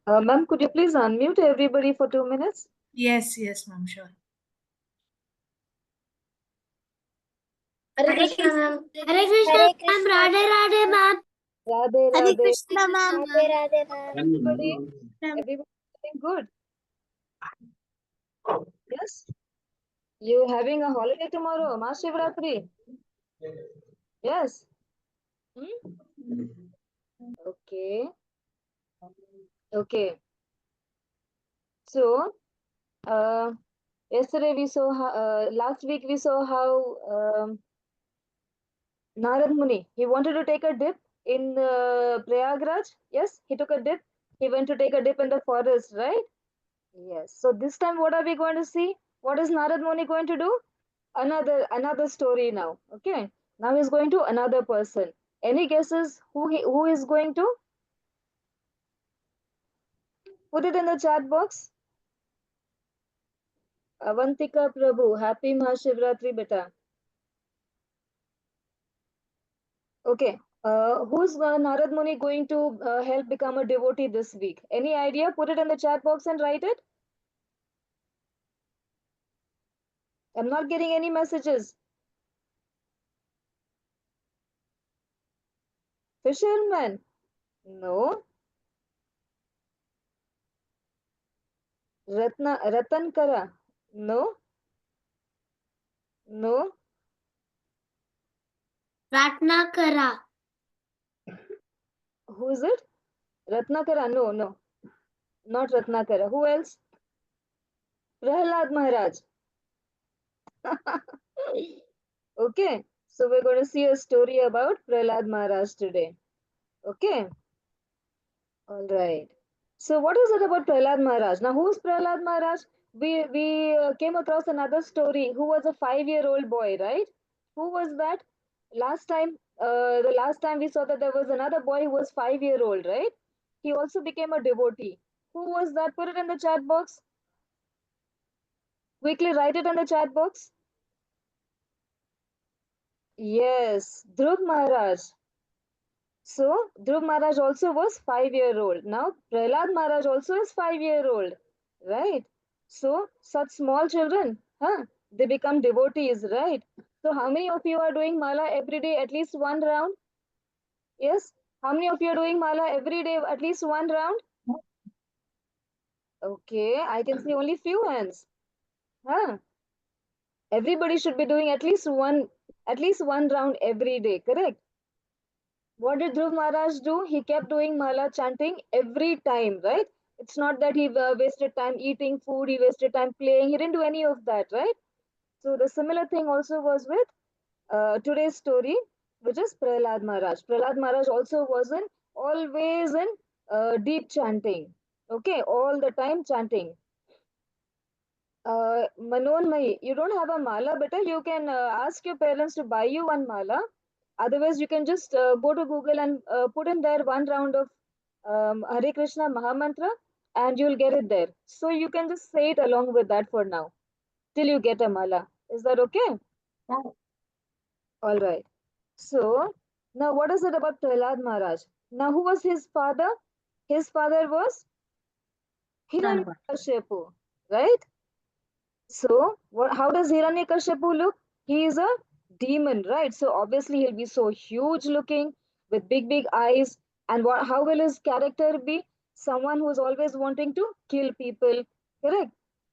Ma'am, could you please unmute everybody for 2 minutes? Yes, ma'am, sure. Hare Krishna, ma'am. Hare Krishna, ma'am. Radhe Radhe, ma'am. Radhe, Hare Radhe. Krishna, ma'am. Radhe Radhe, ma'am. Everybody doing good? Yes? You having a holiday tomorrow, Mahashivratri? Yes? Hmm? Okay. Okay. So, yesterday we saw how, last week we saw how Narad Muni, he wanted to take a dip in Prayagraj. Yes, he took a dip. He went to take a dip in the forest, right? Yes. So this time, what are we going to see? What is Narad Muni going to do? Another story now. Okay. Now he's going to another person. Any guesses who is going to? Put it in the chat box. Avantika Prabhu, happy Mahashivratri beta. Okay. Who's Narad Muni going to help become a devotee this week? Any idea? Put it in the chat box and write it. I'm not getting any messages. Fisherman? No. Ratankara? No. No. Ratnakara. Who is it? Ratnakara? No. Not Ratnakara. Who else? Prahalad Maharaj. Okay. So we're going to see a story about Prahalad Maharaj today. Okay. All right. So what is it about Prahalad Maharaj? Now, who's Prahalad Maharaj? We came across another story. Who was a 5-year-old boy, right? Who was that? The last time we saw that there was another boy who was 5-year-old, right? He also became a devotee. Who was that? Put it in the chat box. Quickly write it in the chat box. Yes, Dhruv Maharaj. So Dhruv Maharaj also was 5-year-old. Now Prahlad Maharaj also is 5-year-old, right? So such small children, they become devotees, right? So how many of you are doing mala every day, at least one round? Yes. How many of you are doing mala every day, at least one round? Okay, I can see only few hands. Huh? Everybody should be doing at least one round every day, correct? What did Dhruv Maharaj do? He kept doing mala chanting every time, right? It's not that he wasted time eating food, he wasted time playing, he didn't do any of that, right? So the similar thing also was with today's story, which is Prahlad Maharaj. Prahlad Maharaj also wasn't always in deep chanting, okay, all the time chanting. Manon Mai, you don't have a mala, better you can ask your parents to buy you one mala. Otherwise, you can just go to Google and put in there one round of Hare Krishna Mahamantra and you'll get it there. So you can just say it along with that for now till you get a mala. Is that okay? Yeah. All right. So now what is it about Prahlad Maharaj? Now who was his father? His father was Hiranyakashipu, right? So, how does Hiranyakashipu look? He is a demon, right? So obviously he'll be so huge looking with big eyes. And how will his character be? Someone who's always wanting to kill people, correct?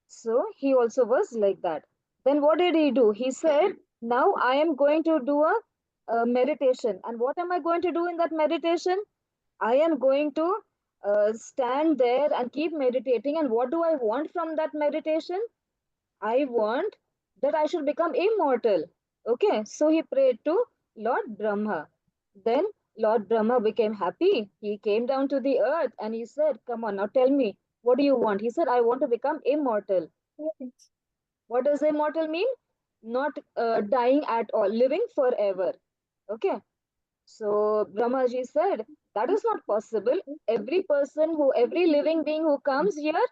So he also was like that. Then what did he do? He said, "Now I am going to do a meditation." And what am I going to do in that meditation? I am going to stand there and keep meditating. And what do I want from that meditation? I want that I should become immortal. Okay, so he prayed to Lord Brahma. Then Lord Brahma became happy. He came down to the earth and he said, "Come on, now tell me, what do you want?" He said, "I want to become immortal." What does immortal mean? Not dying at all, living forever. Okay, so Brahmaji said, "That is not possible. Every living being who comes here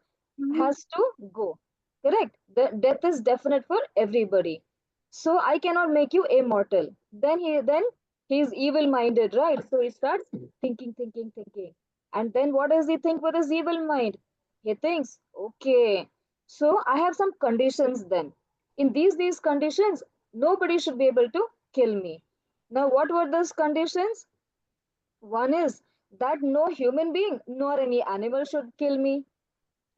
has to go. Correct? The death is definite for everybody. So I cannot make you immortal." Then he's evil minded, right? So he starts thinking. And then what does he think with his evil mind? He thinks, okay, so I have some conditions then. In these conditions, nobody should be able to kill me. Now, what were those conditions? One is that no human being nor any animal should kill me.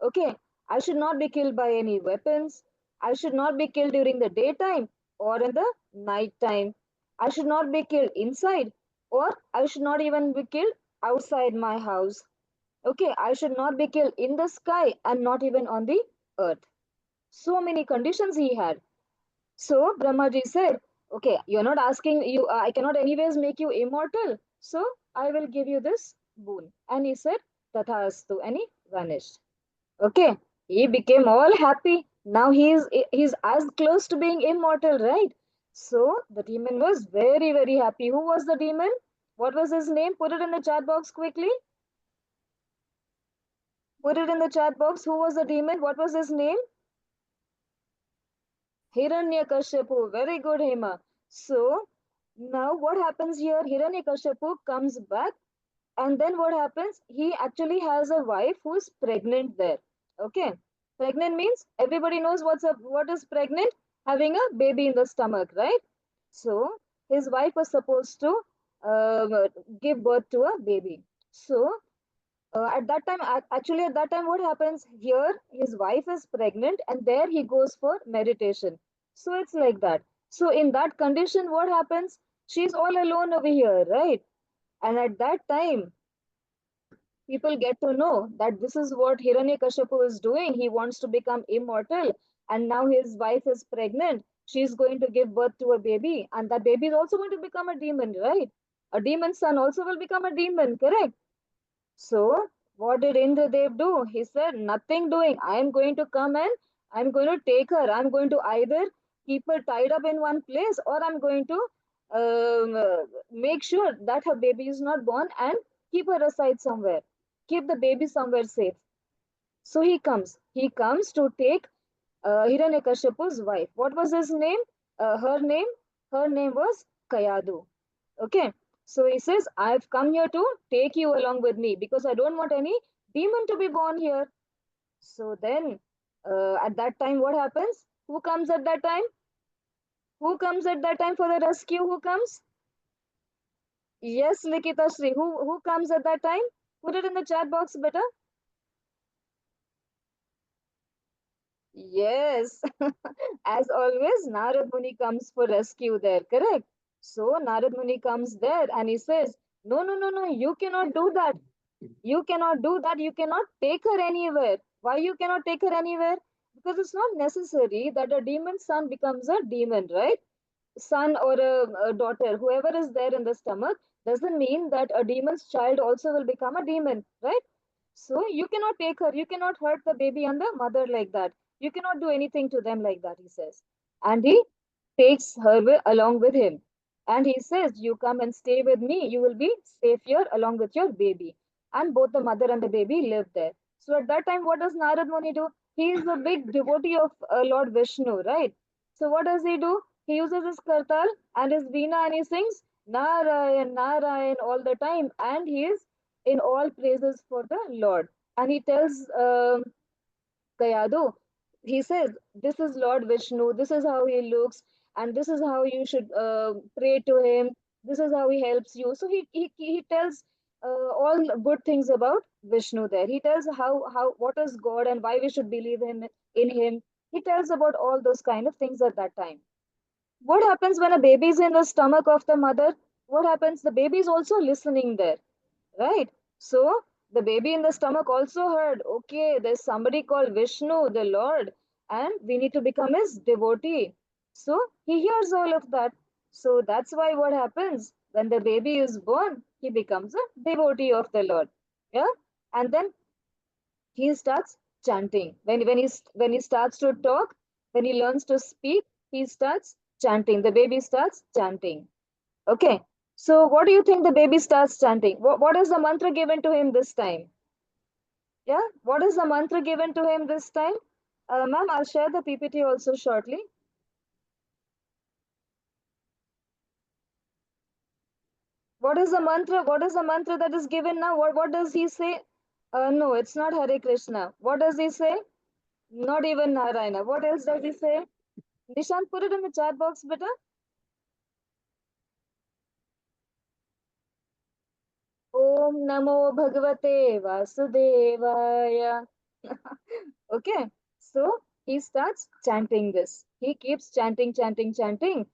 Okay, I should not be killed by any weapons. I should not be killed during the daytime or in the night time. I should not be killed inside, or I should not even be killed outside my house. Okay, I should not be killed in the sky and not even on the earth. So many conditions he had. So Brahmaji said, okay, you're not asking you, I cannot anyways make you immortal. So I will give you this boon. And he said, Tathastu, and he vanished. Okay, he became all happy. Now he's as close to being immortal, right? So the demon was very, very happy. Who was the demon? What was his name? Put it in the chat box quickly. Put it in the chat box. Who was the demon? What was his name? Hiranyakashipu. Very good, Hema. So now what happens here? Hiranyakashipu comes back, and then what happens? He actually has a wife who's pregnant there. Okay. Pregnant means everybody knows what is pregnant? Having a baby in the stomach, right? So his wife was supposed to uh, give birth to a baby. So at that time, actually, at that time, what happens here? His wife is pregnant, and there he goes for meditation. So it's like that. So in that condition, what happens? She's all alone over here, right? And at that time, people get to know that this is what Hiranyakashipu is doing. He wants to become immortal, and now his wife is pregnant. She's going to give birth to a baby, and that baby is also going to become a demon, right? A demon son also will become a demon, correct? So, what did Indradev do? He said, nothing doing. I am going to come and I'm going to take her. I'm going to either keep her tied up in one place or I'm going to make sure that her baby is not born and keep her aside somewhere. Keep the baby somewhere safe. So he comes. He comes to take Hiranyakashipu's wife. What was his name? Her name? Her name was Kayadu. Okay. So he says, I've come here to take you along with me because I don't want any demon to be born here. So then, at that time, what happens? Who comes at that time? Who comes at that time for the rescue? Who comes? Yes, Likita Sri. Who comes at that time? Put it in the chat box, better. Yes, as always, Narad Muni comes for rescue there, correct? So Narad Muni comes there and he says, no, no, no, no, you cannot do that. You cannot do that. You cannot take her anywhere. Why you cannot take her anywhere? Because it's not necessary that a demon son becomes a demon, right? Son or a daughter, whoever is there in the stomach, doesn't mean that a demon's child also will become a demon, right? So you cannot take her, you cannot hurt the baby and the mother like that. You cannot do anything to them like that, he says. And he takes her along with him. And he says, you come and stay with me, you will be safe here along with your baby. And both the mother and the baby live there. So at that time, what does Narad Muni do? He is a big devotee of Lord Vishnu, right? So what does he do? He uses his kartal and his veena and he sings Narayan, Narayan all the time. And he is in all praises for the Lord. And he tells Kayadu, he says, this is Lord Vishnu, this is how he looks, and this is how you should pray to him, this is how he helps you. So he tells all good things about Vishnu there. He tells how what is God and why we should believe in him. He tells about all those kind of things at that time. What happens when a baby is in the stomach of the mother? What happens? The baby is also listening there, right? So the baby in the stomach also heard, okay, there's somebody called Vishnu, the Lord, and we need to become his devotee. So he hears all of that. So that's why what happens when the baby is born, he becomes a devotee of the Lord. Yeah, and then he starts chanting. When he starts to talk, when he learns to speak, he starts chanting. The baby starts chanting. Okay. So what do you think the baby starts chanting? What is the mantra given to him this time? Yeah. What is the mantra given to him this time? Ma'am, I'll share the PPT also shortly. What is the mantra? What is the mantra that is given now? What does he say? No, it's not Hare Krishna. What does he say? Not even Narayana. What else does he say? Nishant, put it in the chat box, beta. Om Namo Bhagavate Vasudevaya. Okay, so he starts chanting this. He keeps chanting, chanting, chanting,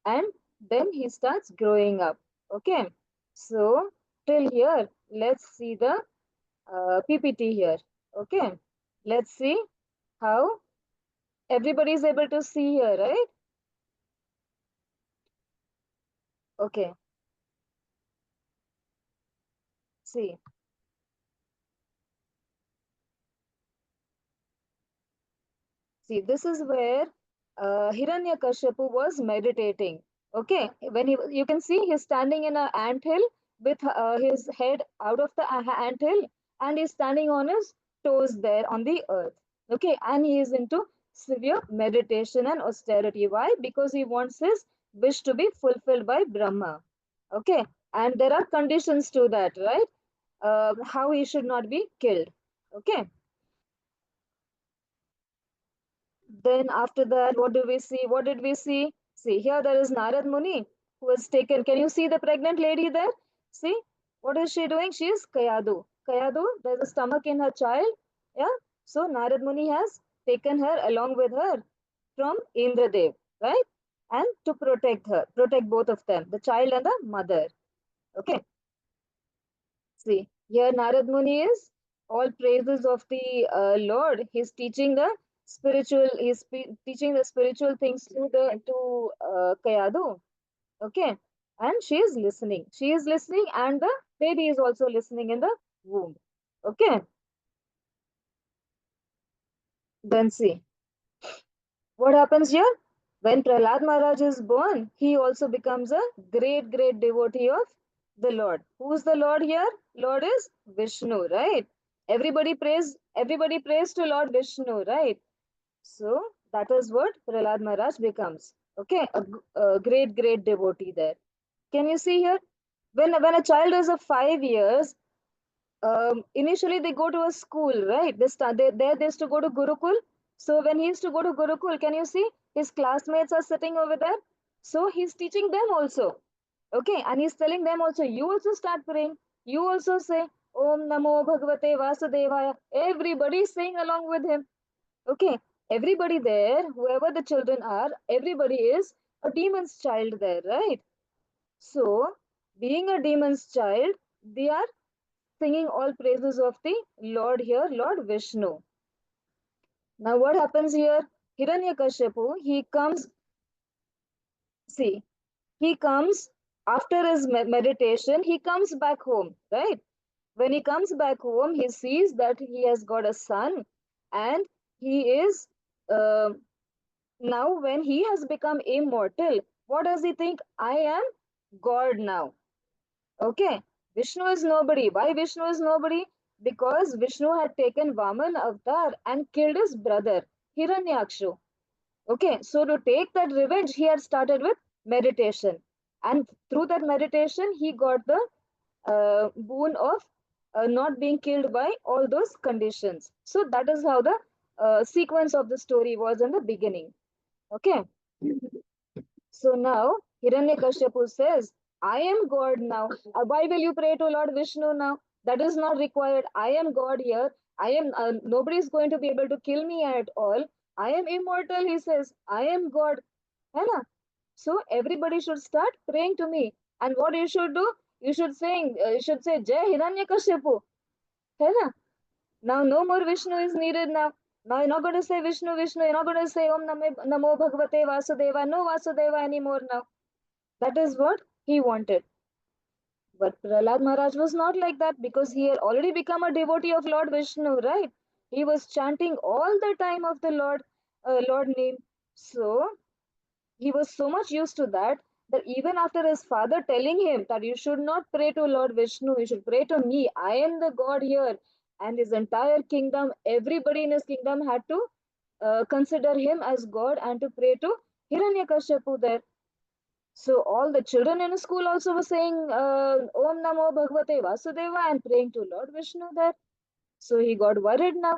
and then he starts growing up. Okay, so till here, let's see the PPT here. Okay, let's see how everybody is able to see here, right? Okay, see. See, this is where Hiranyakashipu was meditating. Okay, when you can see he's standing in an ant hill with his head out of the ant hill, and he's standing on his toes there on the earth. Okay, and he is into severe meditation and austerity. Why? Because he wants his wish to be fulfilled by Brahma. Okay, and there are conditions to that, right? How he should not be killed. Okay. Then after that, what do we see? What did we see? See, here there is Narad Muni who was taken. Can you see the pregnant lady there? See, what is she doing? She is Kayadu. Kayadu, there's a stomach in her child. Yeah. So Narad Muni has taken her along with her from Indradev, right? And to protect her, protect both of them, the child and the mother. Okay. See, here Narad Muni is all praises of the Lord. He's teaching the spiritual. Teaching the spiritual things to the to Kayadu. Okay, and she is listening. She is listening, and the baby is also listening in the womb. Okay, then see what happens here. When Prahalad Maharaj is born, he also becomes a great, great devotee of the Lord. Who's the Lord here? Lord is Vishnu, right? Everybody prays to Lord Vishnu, right? So that is what Prahalad Maharaj becomes. Okay, a great, great devotee there. Can you see here? When a child is of 5 years, initially they go to a school, right? They used to go to Gurukul. So when he used to go to Gurukul, can you see his classmates are sitting over there? So he's teaching them also. Okay, and he's telling them also, you also start praying. You also say, Om Namo Bhagavate Vasudevaya. Everybody is saying along with him. Okay, everybody there, whoever the children are, everybody is a demon's child there, right? So, being a demon's child, they are singing all praises of the Lord here, Lord Vishnu. Now, what happens here? Hiranyakashipu, he comes, see, he comes after his meditation, he comes back home, right? When he comes back home, he sees that he has got a son, and he is uh, now when he has become immortal. What does he think? I am God now. Okay, Vishnu is nobody. Why Vishnu is nobody? Because Vishnu had taken Vaman avatar and killed his brother, Hiranyakshu. Okay, so to take that revenge, he had started with meditation. And through that meditation, he got the boon of not being killed by all those conditions. So that is how the sequence of the story was in the beginning. Okay. So now Hiranyakashipu says, I am God now. Why will you pray to Lord Vishnu now? That is not required. I am God here. I am nobody is going to be able to kill me at all. I am immortal, he says. I am God. है ना? So everybody should start praying to me. And what you should do? You should say Jai Hiranyakashipu. है ना? Now no more Vishnu is needed now. Now you're not going to say Vishnu, Vishnu. You're not going to say Om Namo Bhagavate Vasudeva. No Vasudeva anymore now. That is what he wanted. But Prahlad Maharaj was not like that because he had already become a devotee of Lord Vishnu, right? He was chanting all the time of the Lord name. So he was so much used to that that even after his father telling him that you should not pray to Lord Vishnu, you should pray to me. I am the God here. And his entire kingdom, everybody in his kingdom had to consider him as God and to pray to Hiranyakashipu there. So all the children in school also were saying Om Namo Bhagavate Vasudeva and praying to Lord Vishnu there. So he got worried now.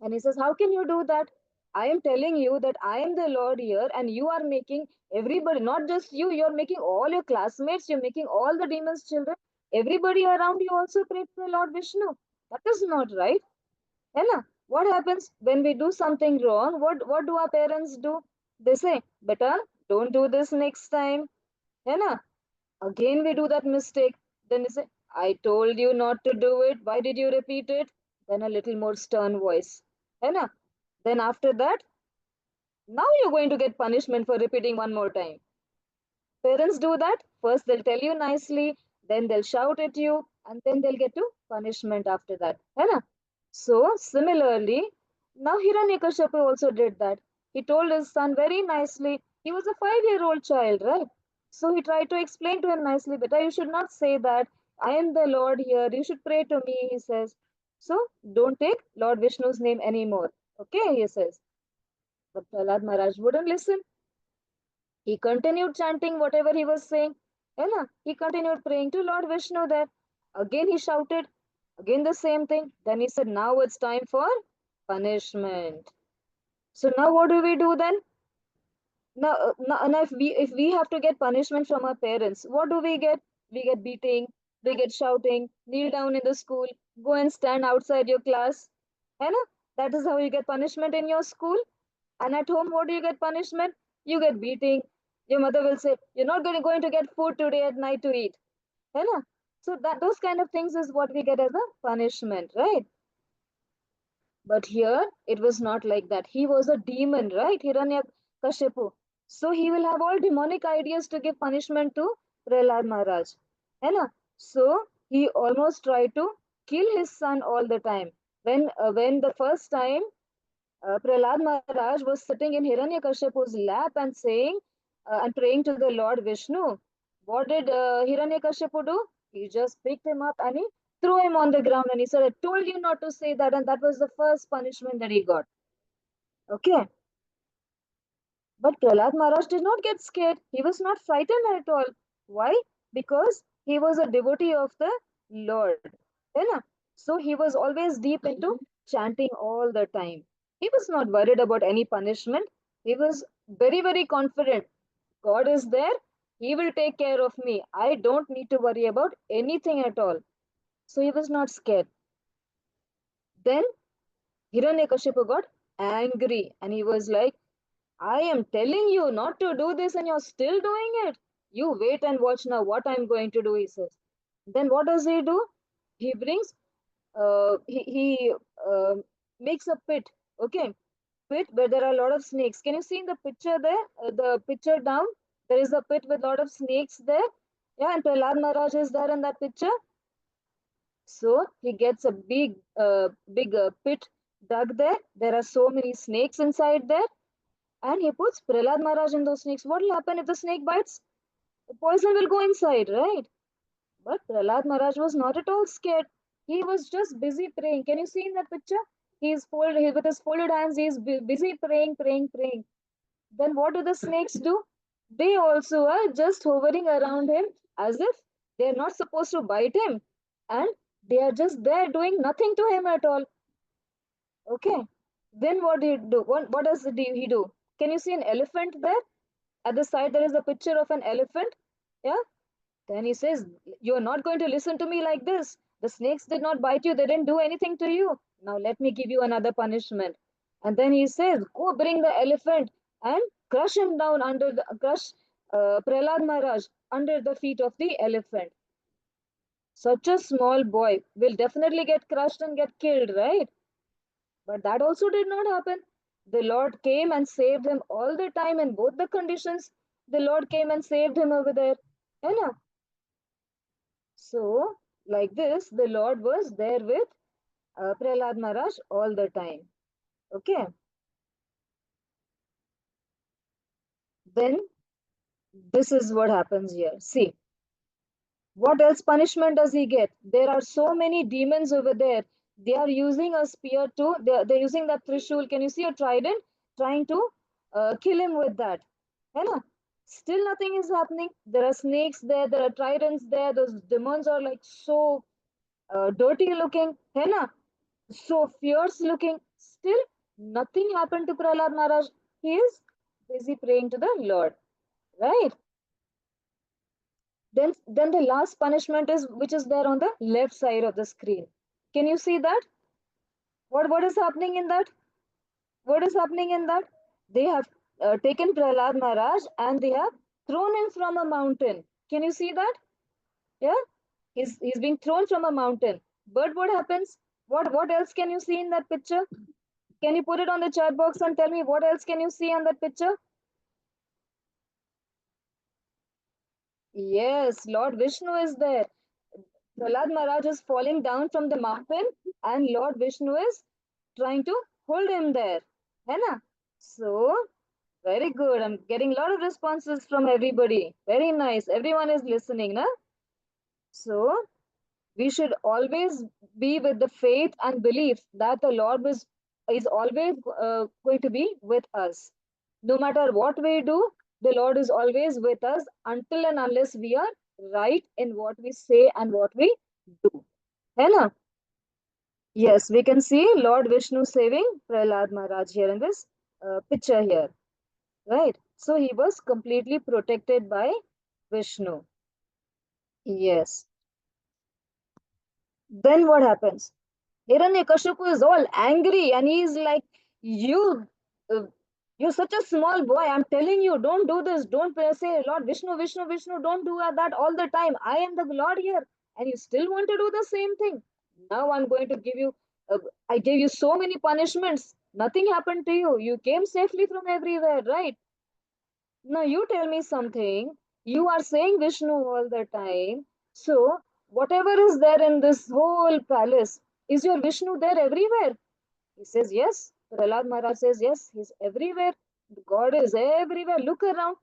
And he says, how can you do that? I am telling you that I am the Lord here, and you are making everybody, not just you, you're making all your classmates, you're making all the demons' children, everybody around you also pray to the Lord Vishnu. That is not right. है ना? What happens when we do something wrong? What do our parents do? They say, Beta, don't do this next time. है ना? Again we do that mistake. Then they say, I told you not to do it. Why did you repeat it? Then a little more stern voice. है ना? Then after that, now you're going to get punishment for repeating one more time. Parents do that. First they'll tell you nicely, then they'll shout at you, and then they'll get to punishment after that. है ना? So similarly, now Hiranyakashipu also did that. He told his son very nicely. He was a 5-year-old child, right? So he tried to explain to him nicely, Beta, you should not say that. I am the Lord here. You should pray to me, he says. So don't take Lord Vishnu's name anymore. Okay, he says. But Prahlad Maharaj wouldn't listen. He continued chanting whatever he was saying. He continued praying to Lord Vishnu there. Again he shouted, again the same thing. Then he said, now it's time for punishment. So now what do we do then? Now if we have to get punishment from our parents, what do we get? We get beating, we get shouting, kneel down in the school, go and stand outside your class. है ना? That is how you get punishment in your school. And at home, what do you get punishment? You get beating. Your mother will say, you're not going to get food today at night to eat. है ना? So that those kind of things is what we get as a punishment, right? But here it was not like that. He was a demon, right? Hiranyakashipu. So he will have all demonic ideas to give punishment to Prahlad Maharaj. है ना? So he almost tried to kill his son all the time. When the first time Prahlad Maharaj was sitting in Hiranyakashipu's lap and saying and praying to the Lord Vishnu. What did Hiranyakashipu do? He just picked him up and he threw him on the ground and he said, I told you not to say that. And that was the first punishment that he got. Okay. But Prahlad Maharaj did not get scared. He was not frightened at all. Why? Because he was a devotee of the Lord. है ना? So he was always deep into chanting all the time. He was not worried about any punishment. He was very, very confident. God is there. He will take care of me. I don't need to worry about anything at all. So he was not scared. Then Hiranyakashipu got angry and he was like, I am telling you not to do this and you're still doing it. You wait and watch now what I'm going to do, he says. Then what does he do? He brings, he makes a pit, okay? Pit where there are a lot of snakes. Can you see in the picture there? The picture down, there is a pit with a lot of snakes there. Yeah, and Prahlad Maharaj is there in that picture. So he gets a big pit dug there. There are so many snakes inside there. And he puts Prahlad Maharaj in those snakes. What will happen if the snake bites? The poison will go inside, right? But Prahlad Maharaj was not at all scared. He was just busy praying. Can you see in that picture? With his folded hands, he is busy praying, praying, praying. Then what do the snakes do? They also are just hovering around him as if they are not supposed to bite him. And they are just there doing nothing to him at all. Okay. Then what do you do? What does he do? Can you see an elephant there? At the side, there is a picture of an elephant. Yeah. Then he says, you're not going to listen to me like this. The snakes did not bite you. They didn't do anything to you. Now let me give you another punishment. And then he says, go bring the elephant and crush him down crush Prahlad Maharaj under the feet of the elephant. Such a small boy will definitely get crushed and get killed, right? But that also did not happen. The Lord came and saved him all the time in both the conditions. The Lord came and saved him over there. है ना? So, like this, the Lord was there with Prahlad Maharaj all the time. Okay. Then, this is what happens here. See, what else punishment does he get? There are so many demons over there. They are using a spear too. They're using that trishul. Can you see a trident? Trying to kill him with that. है ना? Still nothing is happening. There are snakes there, there are tridents there, those demons are like so dirty looking, है ना? So fierce looking. Still nothing happened to Prahlad Maharaj. He is busy praying to the Lord, right? Then the last punishment is which is there on the left side of the screen. Can you see that? What is happening in that? What is happening in that? They have taken Prahlad Maharaj and they have thrown him from a mountain. Can you see that? Yeah, he's being thrown from a mountain. But what happens? What else can you see in that picture? Can you put it on the chat box and tell me what else can you see on that picture? Yes, Lord Vishnu is there. Prahlad Maharaj is falling down from the mountain and Lord Vishnu is trying to hold him there. है ना? So, very good. I'm getting a lot of responses from everybody. Very nice. Everyone is listening, na? So, we should always be with the faith and belief that the Lord is always going to be with us. No matter what we do, the Lord is always with us until and unless we are right in what we say and what we do. है ना? Yes, we can see Lord Vishnu saving Prahlad Maharaj here in this picture here. Right. So he was completely protected by Vishnu. Yes. Then what happens? Hiranyakashipu is all angry and he's like, you, uh, you're such a small boy. I'm telling you, don't do this. Don't say, Lord Vishnu, Vishnu, Vishnu. Don't do that all the time. I am the Lord here. And you still want to do the same thing. Now I'm going to give you, I gave you so many punishments. Nothing happened to you. You came safely from everywhere, right? Now you tell me something. You are saying Vishnu all the time. So whatever is there in this whole palace, is your Vishnu there everywhere? He says yes. Prahlad Maharaj says yes. He's everywhere. God is everywhere. Look around.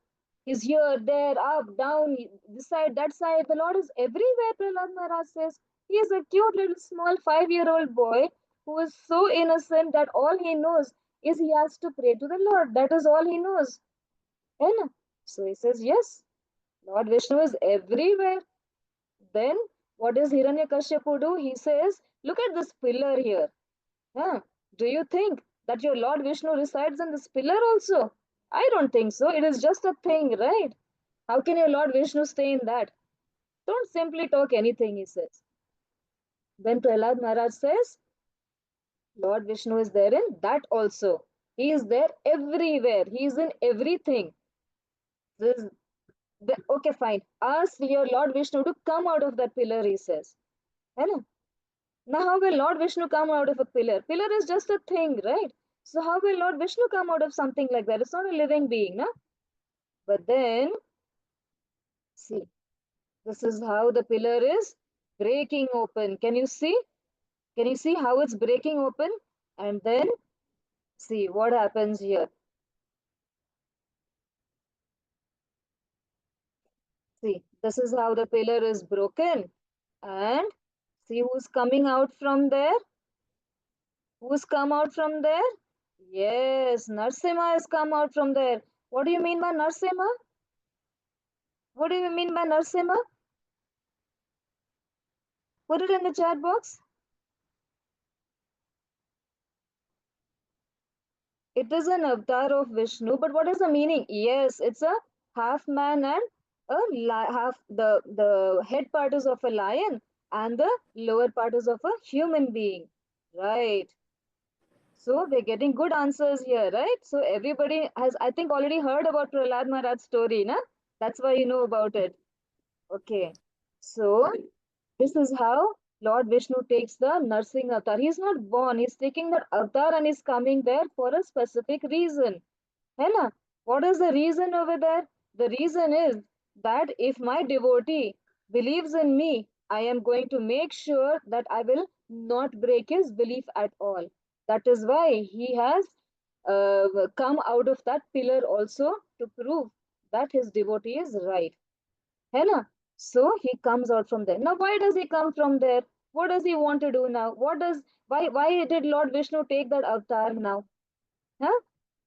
He's here, there, up, down, this side, that side. The Lord is everywhere. Prahlad Maharaj says. He is a cute little small 5-year-old boy who is so innocent that all he knows is he has to pray to the Lord. That is all he knows. है ना? So he says, yes, Lord Vishnu is everywhere. Then what does Hiranyakashipu do? He says, look at this pillar here. Huh? Do you think that your Lord Vishnu resides in this pillar also? I don't think so. It is just a thing, right? How can your Lord Vishnu stay in that? Don't simply talk anything, he says. Then Prahlad Maharaj says, Lord Vishnu is there in that also. He is there everywhere. He is in everything. This okay, fine. Ask your Lord Vishnu to come out of that pillar, he says. है ना? Now, how will Lord Vishnu come out of a pillar? Pillar is just a thing, right? So, how will Lord Vishnu come out of something like that? It's not a living being, no? But then, see, this is how the pillar is breaking open. Can you see? Can you see how it's breaking open? And then, see what happens here. See, this is how the pillar is broken. And see who's coming out from there? Who's come out from there? Yes, Narsimha has come out from there. What do you mean by Narsimha? What do you mean by Narsimha? Put it in the chat box. It is an avatar of Vishnu, but what is the meaning? Yes, it's a half man and half the head part is of a lion and the lower part is of a human being. Right. So we're getting good answers here, right? So everybody has, I think, already heard about Prahlad Maharaj's story, na? That's why you know about it. Okay. So this is how Lord Vishnu takes the nursing avatar. He's not born, he's taking that avatar and he's coming there for a specific reason. है ना? What is the reason over there? The reason is that if my devotee believes in me, I am going to make sure that I will not break his belief at all. That is why he has come out of that pillar also to prove that his devotee is right. है ना? So he comes out from there. Now why does he come from there? What does he want to do now? Why did Lord Vishnu take that avatar now? Huh?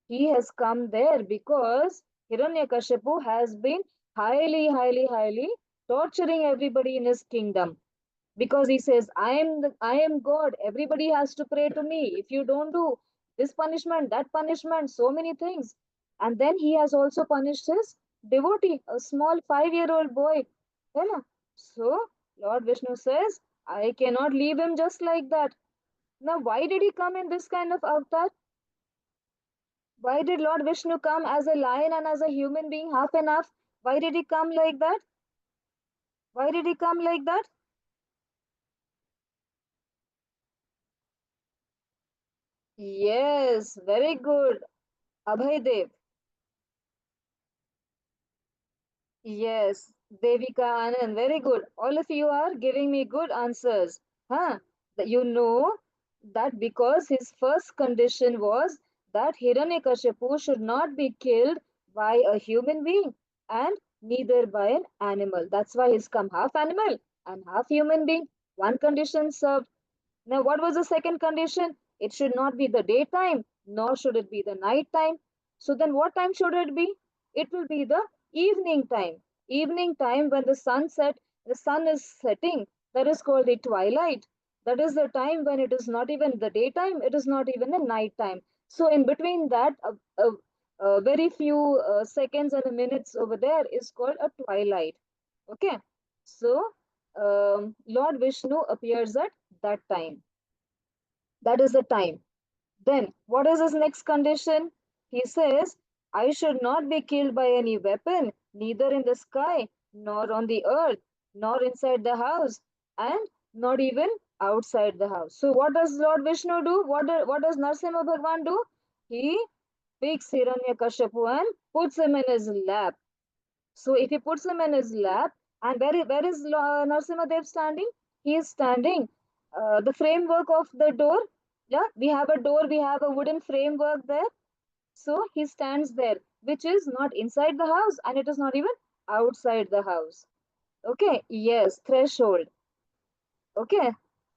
He has come there because Hiranyakashipu has been highly torturing everybody in his kingdom, because he says, I am God, everybody has to pray to me. If you don't do this punishment, that punishment, so many things. And then he has also punished his devotee, a small 5-year-old boy. You know? So Lord Vishnu says, I cannot leave him just like that. Now why did he come in this kind of avatar? Why did Lord Vishnu come as a lion and as a human being, half and half? Why did he come like that? Why did he come like that? Yes, very good. Abhay Dev. Yes, Devika Anand, very good. All of you are giving me good answers. Huh? You know that because his first condition was that Hiranyakashipu should not be killed by a human being and neither by an animal. That's why he's come half animal and half human being. One condition served. Now, what was the second condition? It should not be the daytime, nor should it be the night time. So then what time should it be? It will be the evening time. Evening time when the sun is setting, that is called the twilight. That is the time when it is not even the daytime, it is not even the night time. So in between that, very few seconds and minutes over there is called a twilight. Okay. So Lord Vishnu appears at that time. That is the time. Then, what is his next condition? He says, I should not be killed by any weapon, neither in the sky, nor on the earth, nor inside the house, and not even outside the house. So, what does Lord Vishnu do? What does Narsimha Bhagwan do? He picks Hiranyakashipu and puts him in his lap. So if he puts him in his lap, and where is Narsimhadev standing? He is standing. The framework of the door. Yeah, we have a door, we have a wooden framework there. So he stands there, which is not inside the house and it is not even outside the house. Okay, yes, threshold. Okay,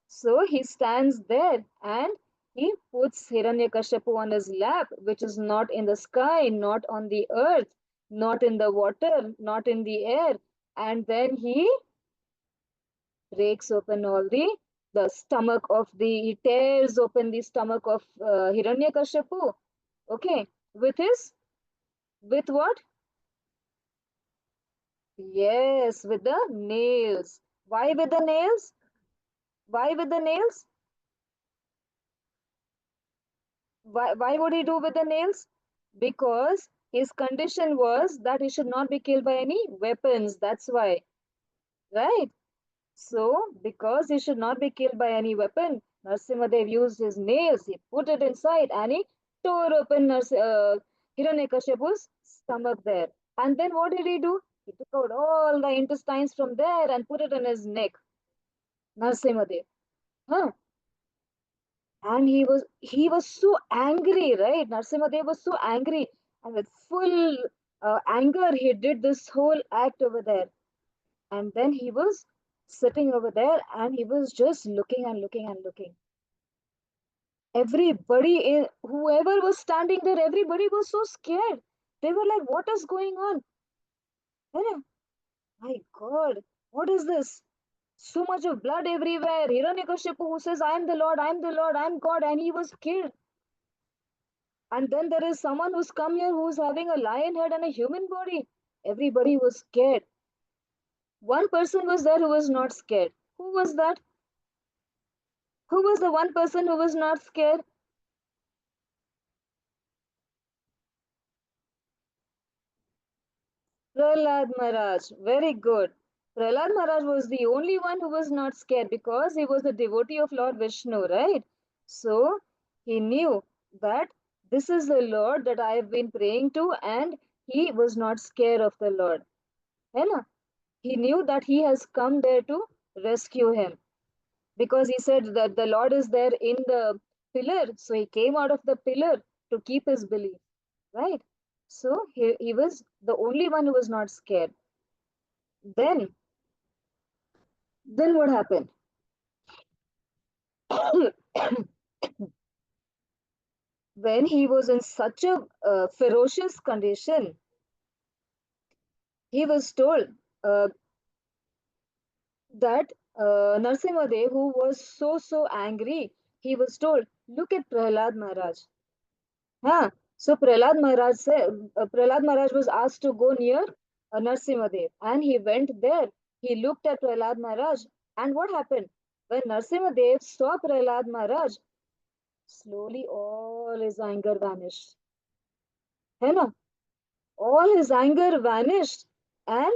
so he stands there and he puts Hiranyakashipu on his lap, which is not in the sky, not on the earth, not in the water, not in the air. And then he breaks open all the stomach of he tears open the stomach of Hiranyakashipu. Okay, with what? Yes, with the nails. Why with the nails? Why with the nails? Why would he do with the nails? Because his condition was that he should not be killed by any weapons. That's why, right? So, because he should not be killed by any weapon, Narsimhadev used his nails. He put it inside and he tore open Hiranyakashipu's stomach there. And then what did he do? He took out all the intestines from there and put it in his neck. Narsimhadev. Huh? And he was so angry, right? Narsimhadev was so angry, and with full anger he did this whole act over there. And then he was sitting over there and he was just looking and looking and looking. Whoever was standing there, everybody was so scared. They were like, what is going on? And, my God, what is this? So much of blood everywhere. Hiranyakashipu who says, I am the Lord, I am the Lord, I am God, and he was killed. And then there is someone who's come here who's having a lion head and a human body. Everybody was scared. One person was there who was not scared. Who was that? Who was the one person who was not scared? Prahalad Maharaj. Very good. Prahalad Maharaj was the only one who was not scared because he was a devotee of Lord Vishnu, right? So he knew that this is the Lord that I have been praying to, and he was not scared of the Lord. है ना? He knew that he has come there to rescue him because he said that the Lord is there in the pillar. So he came out of the pillar to keep his belief, right? So he was the only one who was not scared. Then, then what happened? When he was in such a ferocious condition, he was told uh, that Narsimhadev, who was so angry, he was told, "Look at Prahalad Maharaj." Huh? So Prahalad Maharaj was asked to go near Narsimhadev, and he went there. He looked at Prahalad Maharaj, and what happened? When Narsimhadev saw Prahalad Maharaj, slowly all his anger vanished. है ना? All his anger vanished, and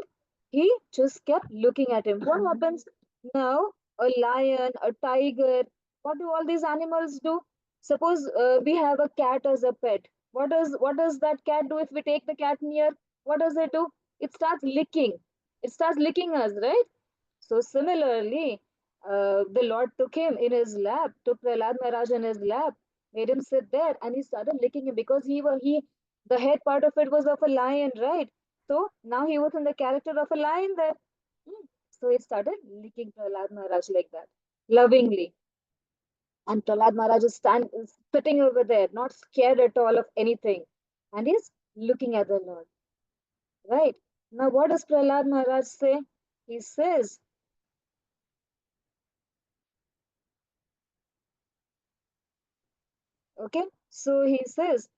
he just kept looking at him. What happens now? A lion, a tiger, what do all these animals do? Suppose we have a cat as a pet. What does that cat do if we take the cat near? What does it do? It starts licking. It starts licking us, right? So similarly, the Lord took him in his lap, took Prahlad Maharaj in his lap, made him sit there, and he started licking him because the head part of it was of a lion, right? So now he was in the character of a lion there. So he started licking Prahlad Maharaj like that, lovingly. And Prahlad Maharaj is sitting over there, not scared at all of anything, and he's looking at the Lord, right? Now, what does Prahlad Maharaj say? He says, okay, so he says,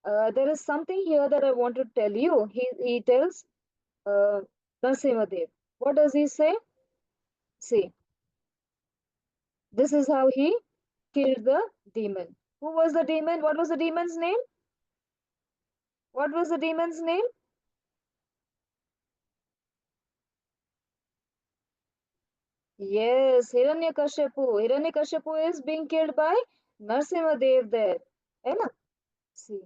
there is something here that I want to tell you. He tells uh, Narasimhadev. What does he say? See, this is how he killed the demon. Who was the demon? What was the demon's name? What was the demon's name? Yes, Hiranyakashipu. Hiranyakashipu is being killed by Narasimhadev there. है ना? See,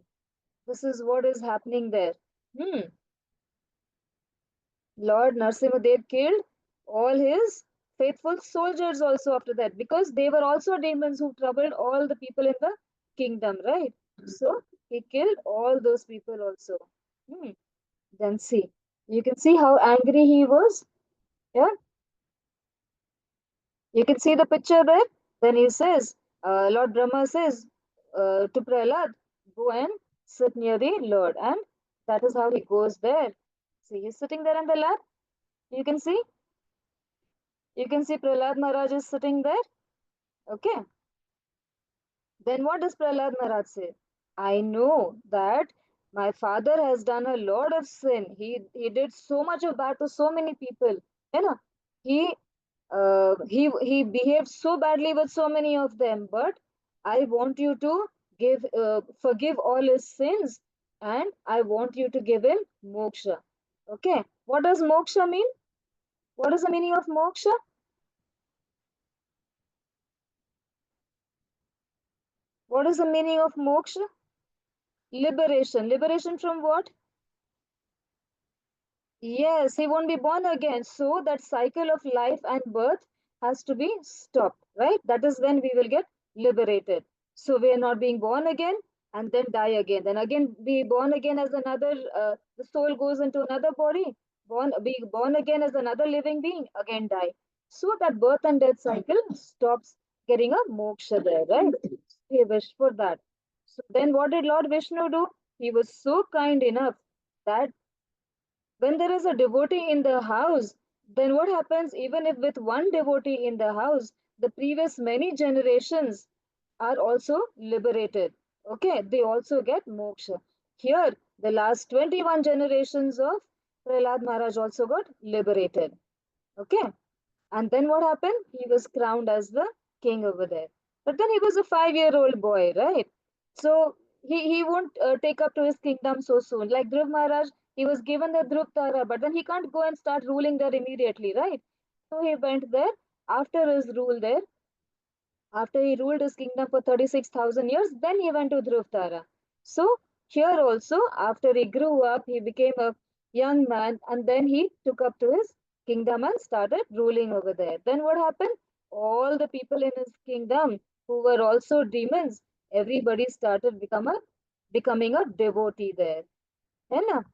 this is what is happening there. Hmm. Lord Narsimhadev killed all his faithful soldiers also after that because they were also demons who troubled all the people in the kingdom, right? So he killed all those people also. Hmm. Then see, you can see how angry he was. Yeah, you can see the picture there. Then he says, Lord Brahma says to Prahlad, go and sit near the Lord. And that is how he goes there. See, he's sitting there in the lap. You can see. You can see Prahlad Maharaj is sitting there. Okay. Then what does Prahlad Maharaj say? I know that my father has done a lot of sin. He did so much of bad to so many people. You know, he he behaved so badly with so many of them. But I want you to forgive all his sins, and I want you to give him moksha. Okay. What does moksha mean? What is the meaning of moksha? What is the meaning of moksha? Liberation. Liberation from what? Yes, he won't be born again. So that cycle of life and birth has to be stopped, right? That is when we will get liberated. So we are not being born again and then die again. Then again be born again as another, the soul goes into another body, be born again as another living being, again die. So that birth and death cycle stops, getting a moksha there, right? He wished for that. So then what did Lord Vishnu do? He was so kind enough that when there is a devotee in the house, then what happens? Even if with one devotee in the house, the previous many generations are also liberated. Okay, they also get moksha. Here, the last 21 generations of Prahlad Maharaj also got liberated. Okay, and then what happened? He was crowned as the king over there. But then he was a 5-year-old boy, right? So he won't take up to his kingdom so soon. Like Dhruv Maharaj, he was given the Dhruv Tara, but then he can't go and start ruling there immediately, right? So he went there after his rule there. After he ruled his kingdom for 36,000 years, then he went to Dhruv Tara. So here also, after he grew up, he became a young man and then he took up to his kingdom and started ruling over there. Then what happened? All the people in his kingdom who were also demons, everybody started becoming a devotee there. है ना?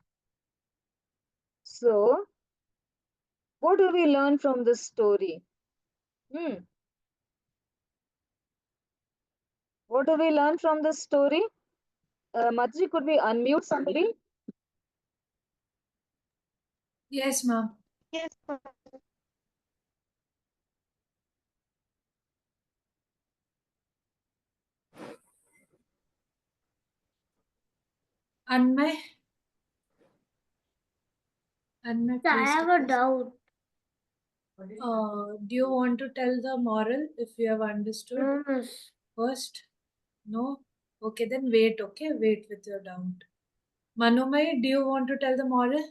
So, what do we learn from this story? Hmm. What do we learn from this story? Matji, could we unmute somebody? Yes, ma'am. Yes, ma'am. Anmay? Anmay, I please. have a doubt. Do you want to tell the moral if you have understood Yes. first? No? Okay, then wait, okay? Wait with your doubt. Manumay, do you want to tell the moral?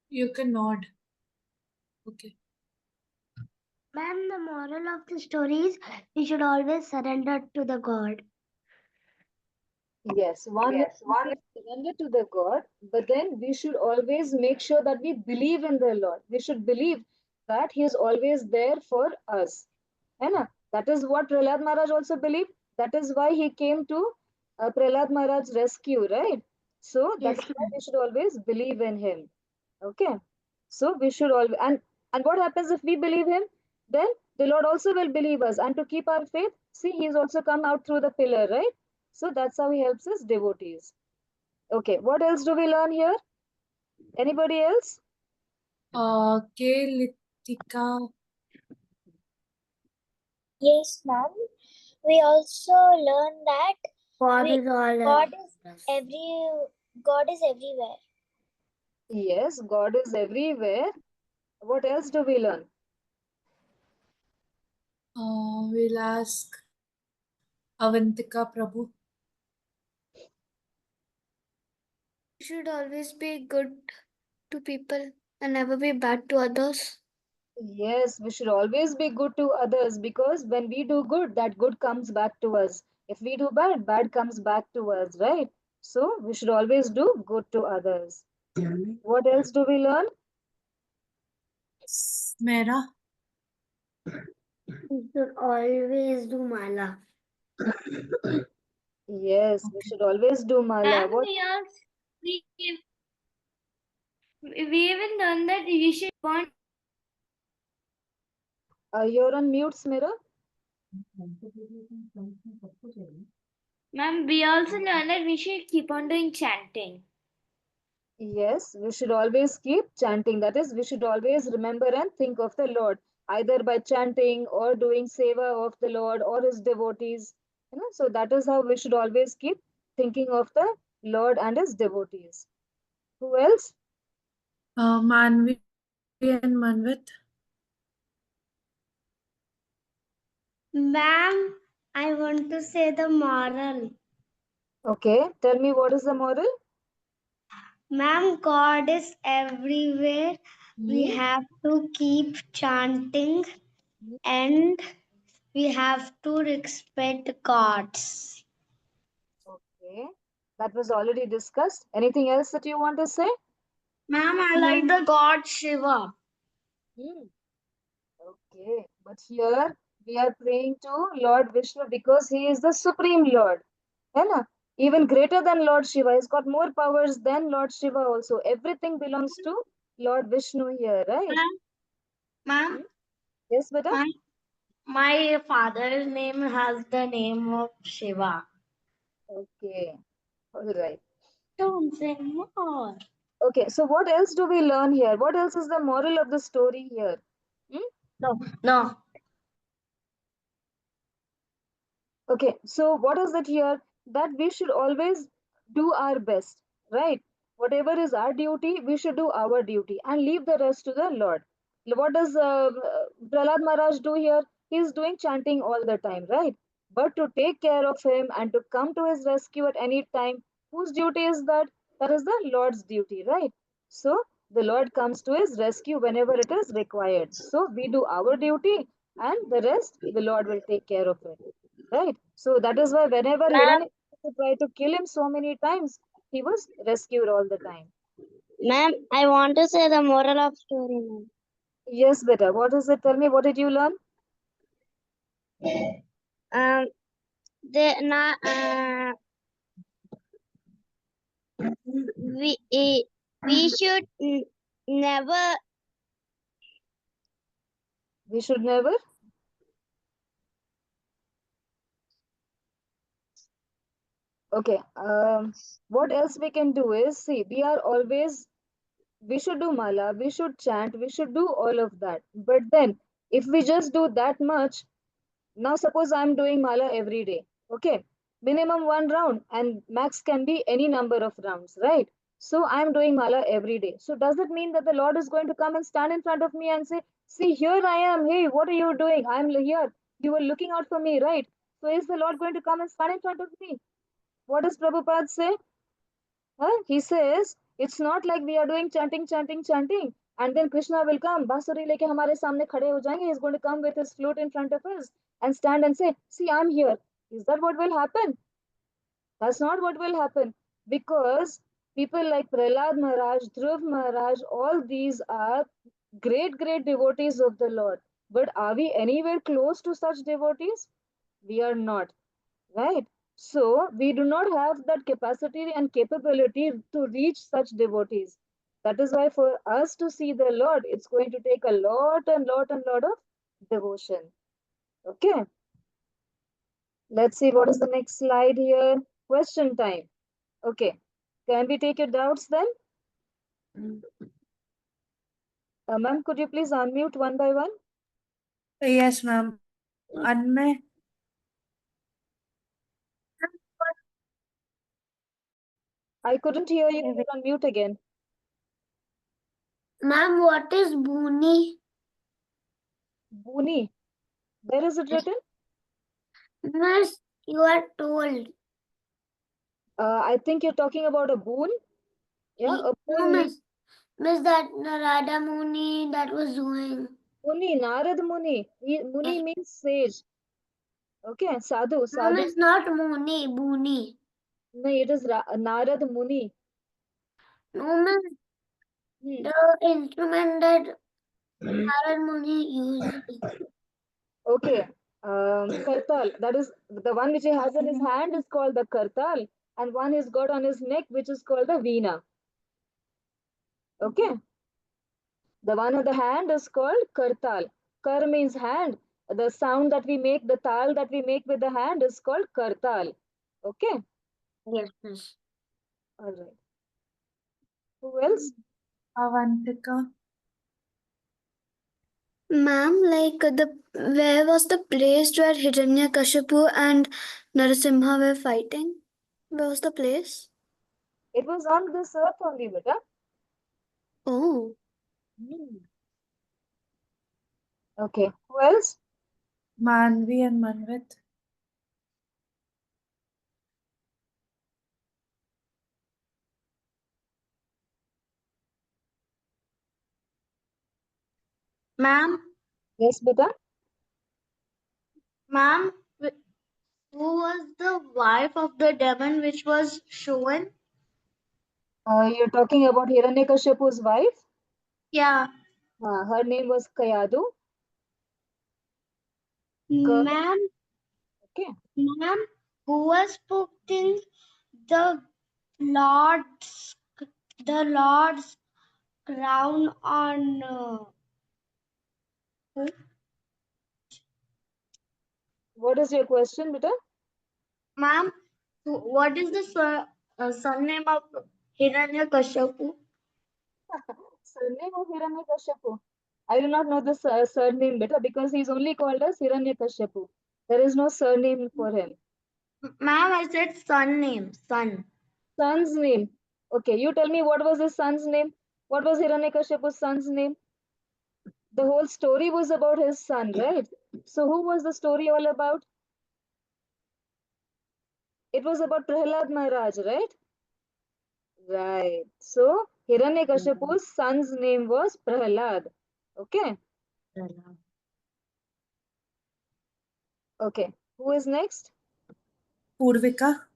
You can nod. Okay. Ma'am, the moral of the story is we should always surrender to the God. Yes, one is we should surrender to the God, but then we should always make sure that we believe in the Lord. We should believe that He is always there for us. है ना? That is what Prahlad Maharaj also believed. That is why he came to Prahlad Maharaj's rescue, right? So that Yes, is why ma'am. we should always believe in him. Okay. So we should always and what happens if we believe him? Then the Lord also will believe us. And to keep our faith, see, he's also come out through the pillar, right? So that's how he helps his devotees. Okay, what else do we learn here? Anybody else? Litika. Yes, ma'am. We also learn that God we, is all God around is us. God is everywhere. Yes, God is everywhere. What else do we learn? We'll ask Avantika Prabhu. We should always be good to people and never be bad to others. Yes, we should always be good to others because when we do good, that good comes back to us. If we do bad, bad comes back to us, right? So we should always do good to others. What else do we learn? Mera. We should always do mala. Yes, we should always do mala. What? We even learn that we should want. You're on mute, Smira. Ma'am, we also learn that we should keep on doing chanting. Yes, we should always keep chanting. That is, we should always remember and think of the Lord, either by chanting or doing seva of the Lord or his devotees. So that is how we should always keep thinking of the Lord and his devotees. Who else? Manvi and Manvit. Ma'am, I want to say the moral. Okay, tell me what is the moral? Ma'am, God is everywhere. We have to keep chanting and we have to respect gods. Okay, that was already discussed. Anything else that you want to say? Ma'am, I like the god Shiva. Hmm. Okay, but here we are praying to Lord Vishnu because he is the supreme Lord. है ना? Even greater than Lord Shiva. He's got more powers than Lord Shiva also. Everything belongs to Lord Vishnu here, right? Ma'am, Yes, beta? my father's name has the name of Shiva. Okay, all right. Don't say more. Okay, so what else do we learn here? What else is the moral of the story here? Hmm? No. Okay, so what is it here? That we should always do our best, right? Whatever is our duty, we should do our duty and leave the rest to the Lord. What does Prahlad Maharaj do here? He's doing chanting all the time, right? But to take care of him and to come to his rescue at any time, whose duty is that? That is the Lord's duty, right? So the Lord comes to his rescue whenever it is required. So we do our duty and the rest, the Lord will take care of it. Right. So that is why whenever Ma'am, Hiranyakashipu tried to kill him so many times, he was rescued all the time. ma'am, I want to say the moral of story, ma'am. Yes, beta. What is it? Tell me, what did you learn? Um, they na we should never We should never. Okay. What else we can do is, see, we should do mala, we should chant, we should do all of that. But then, if we just do that much, now suppose I'm doing mala every day, okay? Minimum one round and max can be any number of rounds, right? So I'm doing mala every day. So does it mean that the Lord is going to come and stand in front of me and say, see, here I am. Hey, what are you doing? I'm here. You were looking out for me, right? So is the Lord going to come and stand in front of me? What does Prabhupada say? Huh? He says, it's not like we are doing chanting, chanting, chanting, and then Krishna will come, बांसुरी लेके हमारे सामने खड़े हो जाएंगे. He's going to come with his flute in front of us and stand and say, see, I'm here. Is that what will happen? That's not what will happen. Because people like Prahalad Maharaj, Dhruv Maharaj, all these are great, great devotees of the Lord. But are we anywhere close to such devotees? We are not. Right? So we do not have that capacity and capability to reach such devotees. That is why for us to see the Lord, it's going to take a lot and lot and lot of devotion. Okay, let's see what is the next slide here. Question time. Okay, can we take your doubts then? Ma'am, could you please unmute one by one? Yes, ma'am. Unmute. I couldn't hear you. You unmute again. Ma'am, what is Buni? Booni. Where is it written? Miss, you are told. I think you're talking about a boon. Yeah, a No, boon means Miss, that Narada Muni that was doing. Muni, Narad Muni. Muni Yes. means sage. Okay, sadhu, No, sadhu. Miss, not Muni, Buni. No, it is Narad Muni. No, Miss, Hmm. the instrument that Narada Muni used. Okay, Kartal. That is the one which he has in his hand is called the Kartal, and one he's got on his neck which is called the Veena. Okay, the one on the hand is called Kartal. Kar means hand. The sound that we make, the tal that we make with the hand is called Kartal. Okay, Yes, Miss. all right. Who else? Avantika. Ma'am, where was the place where Hiranyakashipu and Narasimha were fighting? Where was the place? It was on this earth only, beta. Oh, Hmm. Okay, who else? Manvi and Manvit. Ma'am, Yes, beta. ma'am, who was the wife of the demon which was shown? You're talking about Hiranyakashipu's wife? Yeah. Her name was Kayadu. Ma'am, Okay. ma'am, who was putting the Lord's the Lord's crown on who? What is your question, beta? Ma'am, what is the surname of Hiranyakashipu? Surname of Hiranyakashipu. I do not know the surname, beta, because he's only called as Hiranyakashipu. There is no surname for him. Ma'am, I said son name, son. Son's name. Okay, you tell me what was his son's name? What was Hiranyakashipu's son's name? The whole story was about his son, right? So who was the story all about? It was about Prahalad Maharaj, right? Right. So Hiranyakashipu's son's name was Prahalad. Okay. Okay. Who is next? Purvika.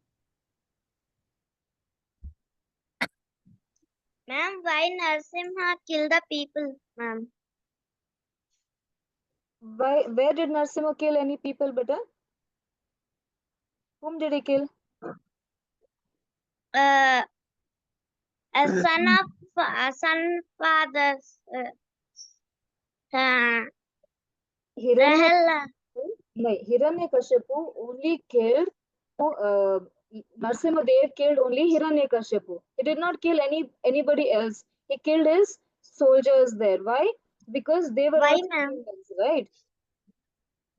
Ma'am, why Narasimha kill the people, ma'am? Where did Narsimha kill any people, beta? Whom did he kill? A son of son fathers. Hiranyakashipu, no, Hiranyakashipu only killed Narsimhadev killed only Hiranyakashipu. He did not kill anybody else. He killed his soldiers there. Why? Because they were Why, also ma'am? demons, right?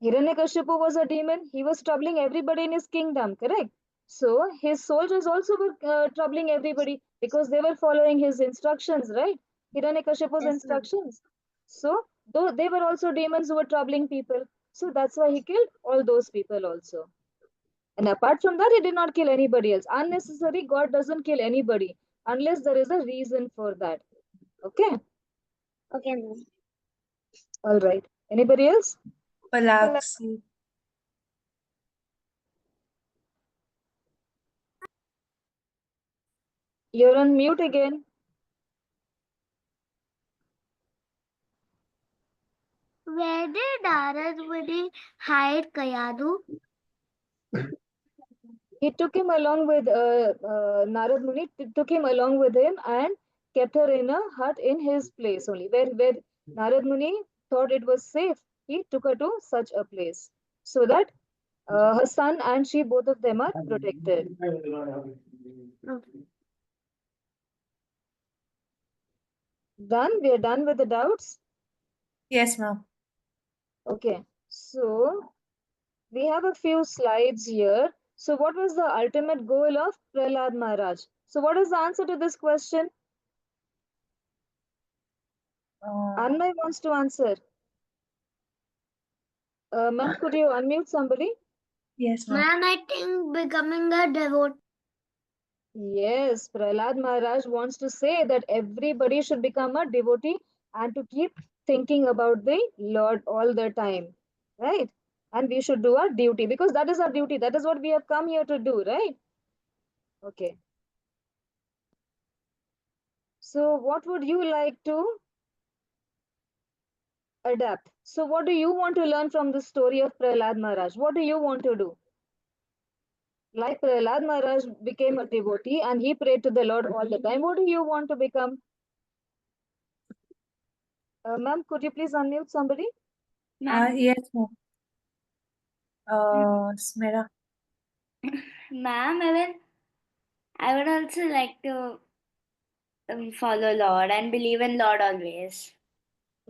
Hiranyakashipu was a demon. He was troubling everybody in his kingdom, correct? So his soldiers also were troubling everybody because they were following his instructions, right? Hiranyakashipu's Yes, ma'am. instructions. So though they were also demons who were troubling people. So that's why he killed all those people also. And apart from that, he did not kill anybody else. Unnecessary, God doesn't kill anybody unless there is a reason for that. Okay, Okay, ma'am. all right. Anybody else? Palaxi. You're on mute again. Where did Narad hide Kayadu? He took him along with Narad Muni, took him along with him and kept her in a hut in his place only. Where Narad Muni thought it was safe, he took her to such a place so that her son and she, both of them, are protected. Okay. Done? We are done with the doubts? Yes, ma'am. Okay. So we have a few slides here. So what was the ultimate goal of Prahalad Maharaj? So what is the answer to this question? Anmay wants to answer. Ma'am, could you unmute somebody? Yes, ma'am. Ma'am, I think becoming a devotee. Yes, Prahalad Maharaj wants to say that everybody should become a devotee and to keep thinking about the Lord all the time, right? And we should do our duty because that is our duty. That is what we have come here to do, right? Okay. So, what would you like to adapt? So, what do you want to learn from the story of Prahalad Maharaj? What do you want to do? Like Prahalad Maharaj became a devotee and he prayed to the Lord all the time. What do you want to become? Ma'am, could you please unmute somebody? Yes, ma'am. Smera. Ma'am, I would also like to follow Lord and believe in Lord always.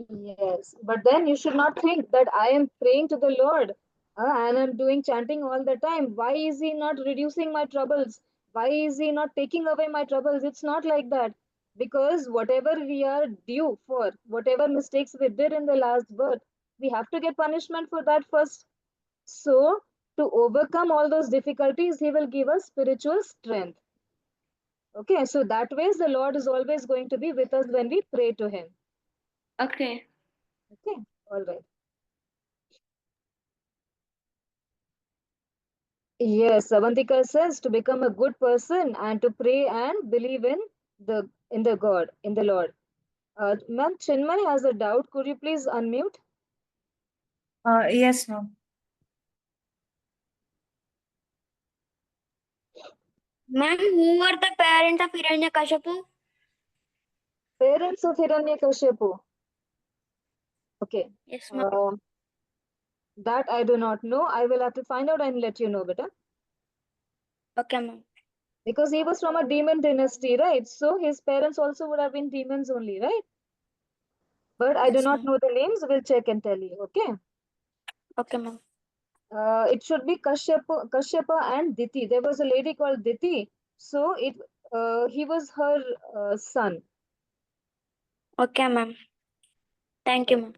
Yes, but then you should not think that I am praying to the Lord and I'm doing chanting all the time. Why is He not reducing my troubles? Why is He not taking away my troubles? It's not like that. Because whatever we are due for, whatever mistakes we did in the last birth, we have to get punishment for that first. So, to overcome all those difficulties, He will give us spiritual strength. Okay, so that way the Lord is always going to be with us when we pray to Him. Okay. Okay, all right. Yes, Avantika says to become a good person and to pray and believe in the God, in the Lord. Ma'am, Chinmay has a doubt. Could you please unmute? Yes, ma'am. Ma'am, who were the parents of Hiranyakashipu? Parents of Hiranyakashipu. Okay. Yes, ma'am. That I do not know. I will have to find out and let you know, beta. Okay, ma'am. Because he was from a demon dynasty, right? So his parents also would have been demons only, right? But I do Yes, not ma'am. know the names. We'll check and tell you. Okay. Okay, ma'am. It should be Kashyapa and Diti. There was a lady called Diti. So he was her son. Okay, ma'am. Thank you, ma'am.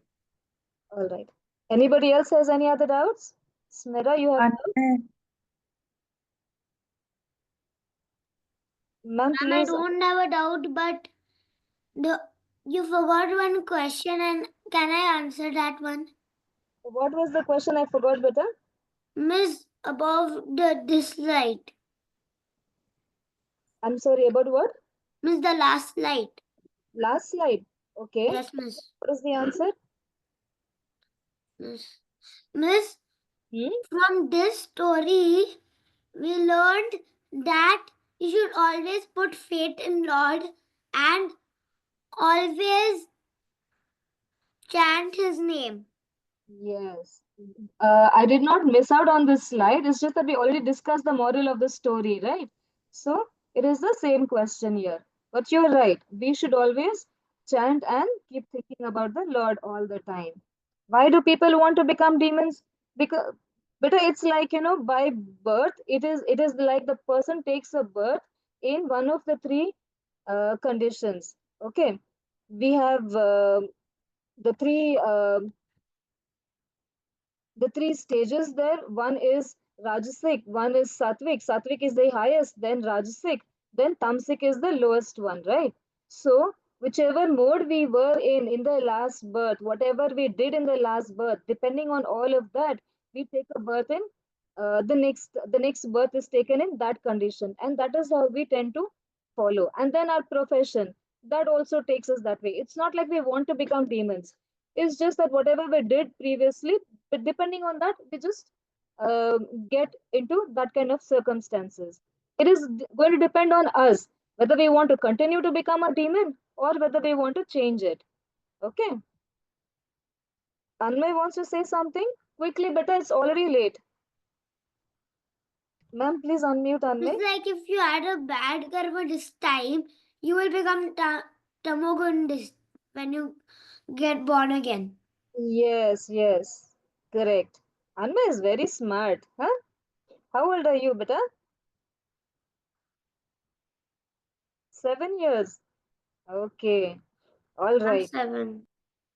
All right. Anybody else has any other doubts? Smera, you have doubt? Anmay. Ma'am, Ma'am, I please. don't have a doubt, but you forgot one question, and can I answer that one? What was the question? I forgot, beta. Miss, above this slide. I'm sorry, about what? Miss, the last slide. Last slide. Okay. Yes, miss. What is the answer? Miss, Hmm? from this story, we learned that you should always put faith in Lord and always chant His name. Yes. I did not miss out on this slide. It's just that we already discussed the moral of the story, right? So it is the same question here. But you're right. We should always chant and keep thinking about the Lord all the time. Why do people want to become demons? Because but it's like, by birth, it is like the person takes a birth in one of the three conditions. Okay. We have the three the three stages there. One is Rajasic, one is Satvik. Satvik is the highest, then Rajasic, then Tamasic is the lowest one, right? So, whichever mode we were in the last birth, whatever we did in the last birth, depending on all of that, we take a birth in the next birth is taken in that condition, and that is how we tend to follow. And then our profession, that also takes us that way. It's not like we want to become demons. It's just that whatever we did previously, but depending on that, we just get into that kind of circumstances. It is going to depend on us whether we want to continue to become a demon or whether we want to change it. Okay. Anmay wants to say something quickly, better. It's already late. Ma'am, please unmute Anmay. It's like if you had a bad karma this time, you will become Tamogun when you get born again. Yes, yes, correct. Anmay is very smart, huh? How old are you, beta? 7 years. Okay, all I'm right. 7.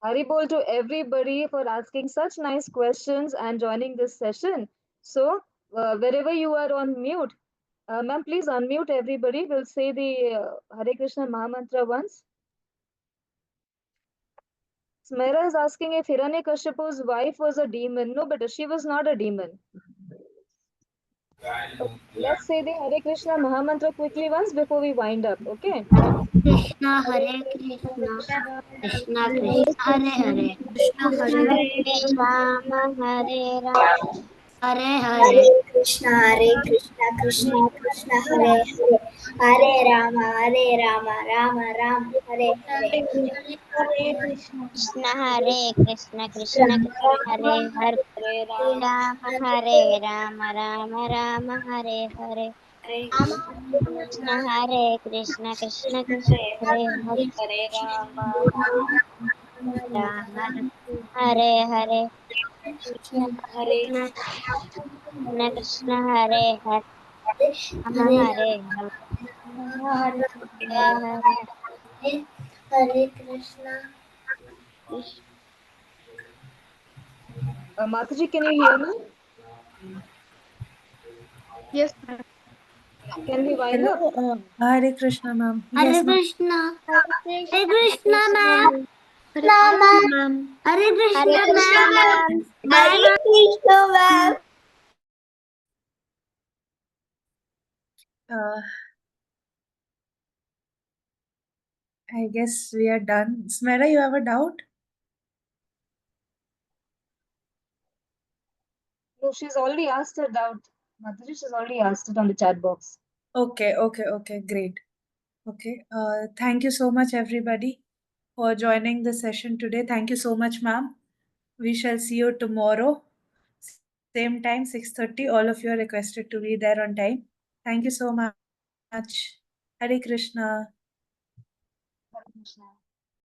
Haribol to everybody for asking such nice questions and joining this session. So, wherever you are on mute, ma'am, please unmute everybody. We'll say the Hare Krishna Mahamantra once. Smera is asking if Hiranyakashipu's wife was a demon. No, but she was not a demon. Okay, let's say the Hare Krishna Mahamantra quickly once before we wind up. Okay. Krishna, Hare Hare Krishna, Krishna, Krishna Krishna Krishna, Hare Hare, Krishna Hare Hare Rama, Hare Rama, Hare Hare Hare. Krishna, Hare Krishna, Krishna Krishna, Hare Hare, Hare Rama, Rama Rama, Hare Hare. Hare Krishna, Hare Krishna, Krishna Krishna, Hare Hare, Hare Rama, Rama Rama, Hare Hare. Krishna, Hare Krishna, Krishna Krishna, Hare Hare Rama, Rama Hare Hare. Krishna, Hare Krishna, Krishna Hare Hare, Rama Hare Rama, Hare Hare. Hare Krishna. Mataji, can you hear me? Yes, Can we wind up? hello. Hare Krishna, ma'am. Hare Yes, ma'am. Krishna. Hare Hare Krishna, Krishna, ma'am. Hare Krishna, ma'am. Hare Hare Krishna, Krishna, ma'am. ma'am. Bye, ma'am. Krishna, ma'am. Uh, I guess we are done. Smera, you have a doubt? No, she's already asked her doubt. Mataji, she's already asked it on the chat box. Okay, great. Okay, thank you so much, everybody, for joining the session today. Thank you so much, ma'am. We shall see you tomorrow, same time, 6:30. All of you are requested to be there on time. Thank you so much. Hare Krishna. Hare Krishna.